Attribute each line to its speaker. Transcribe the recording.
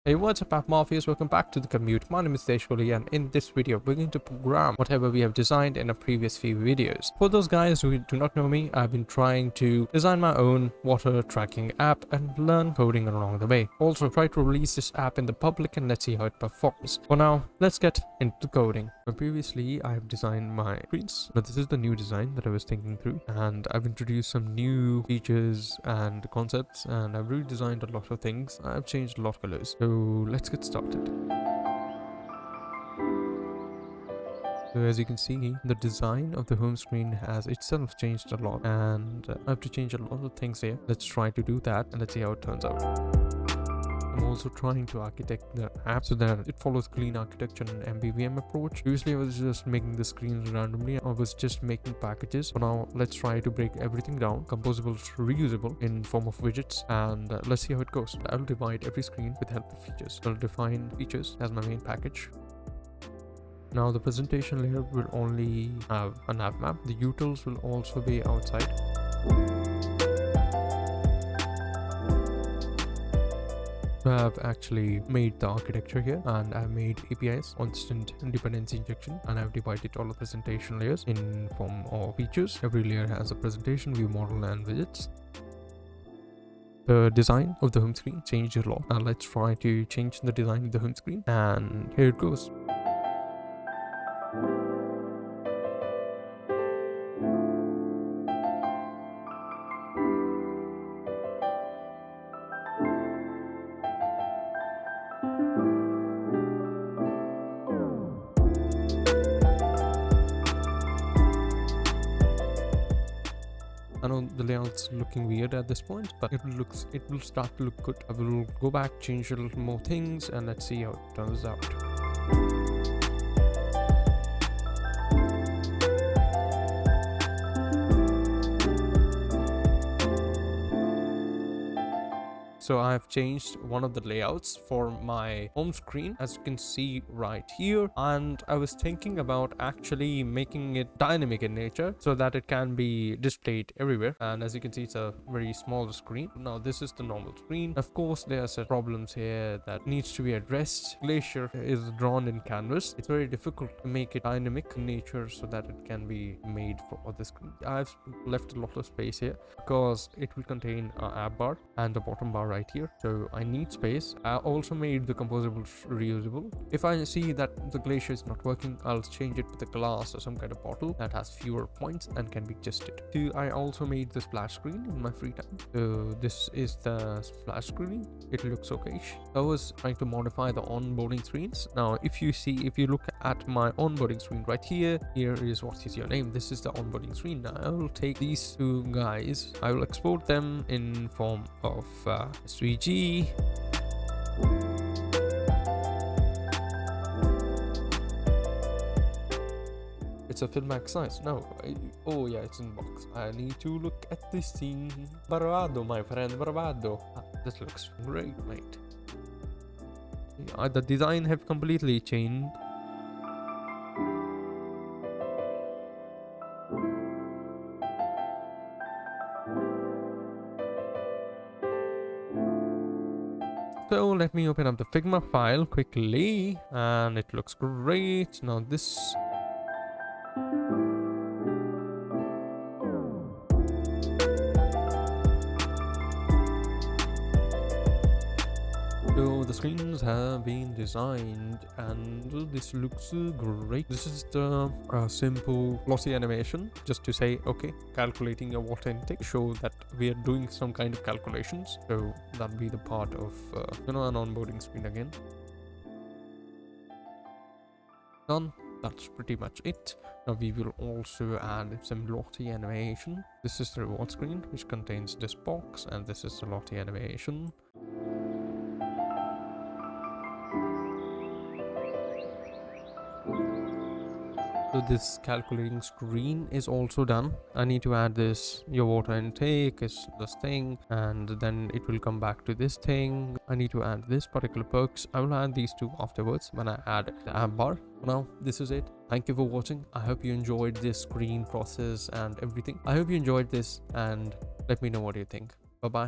Speaker 1: Hey, what's up, app mafias? Welcome back to the commute. My name is Deshwali, and in this video we're going to program whatever we have designed in a previous few videos. For those guys who do not know me, I've been trying to design my own water tracking app and learn coding along the way. Also try to release this app in the public and let's see how it performs. For now, let's get into coding. Previously I have designed my screens, but this is the new design that I was thinking through, and I've introduced some new features and concepts, and I've redesigned a lot of things. I've changed a lot of colors. So let's get started. So as you can see, the design of the home screen has itself changed a lot, and I have to change a lot of things here. Let's try to do that and let's see how it turns out. I'm also trying to architect the app so that it follows clean architecture and MVVM approach. Previously I was just making the screens randomly. I was just making packages. So now let's try to break everything down, composable, reusable in form of widgets, and let's see how it goes. I'll divide every screen with help of features. I'll define features as my main package. Now the presentation layer will only have a nav map. The utils will also be outside. So I've actually made the architecture here, and I've made APIs, constant dependency injection, and I've divided all the presentation layers in form of features. Every layer has a presentation, view model, and widgets. The design of the home screen changed a lot. Now let's try to change the design of the home screen, and here it goes. I know the layout's looking weird at this point, but it will start to look good. I will go back, change a little more things, and let's see how it turns out. So I've changed one of the layouts for my home screen, as you can see right here, and I was thinking about actually making it dynamic in nature so that it can be displayed everywhere. And as you can see, it's a very small screen. Now this is the normal screen. Of course there are some problems here that needs to be addressed. Glacier is drawn in canvas. It's very difficult to make it dynamic in nature so that it can be made for other screen. I've left a lot of space here because it will contain an app bar and the bottom bar right here, so I need space. I also made the composable reusable. If I see that the glacier is not working, I'll change it with a glass or some kind of bottle that has fewer points and can be adjusted. So I also made the splash screen in my free time. So this is the splash screen. It looks okay. I was trying to modify the onboarding screens. Now if you look at my onboarding screen right here is what is your name. This is the onboarding screen. Now I will take these two guys, I will export them in form of SVG. It's a filmax size. No, oh yeah, it's in box. I need to look at this thing. Bravado, my friend, bravado. This looks great, mate. The design have completely changed. So let me open up the Figma file quickly, and it looks great. Now this so the screens have been designed, and this looks great. This is the simple glossy animation just to say, okay, calculating your water intake, show that we are doing some kind of calculations. So that'll be the part of an onboarding screen again. Done. That's pretty much it. Now we will also add some lottie animation. This is the reward screen, which contains this box, and this is the lottie animation. So this calculating screen is also done. I need to add this, your water intake is this thing, and then it will come back to this thing. I need to add this particular perks. I will add these two afterwards when I add the app bar. Now this is it. Thank you for watching. I hope you enjoyed this screen process and everything. I hope you enjoyed this, and let me know what you think. Bye bye.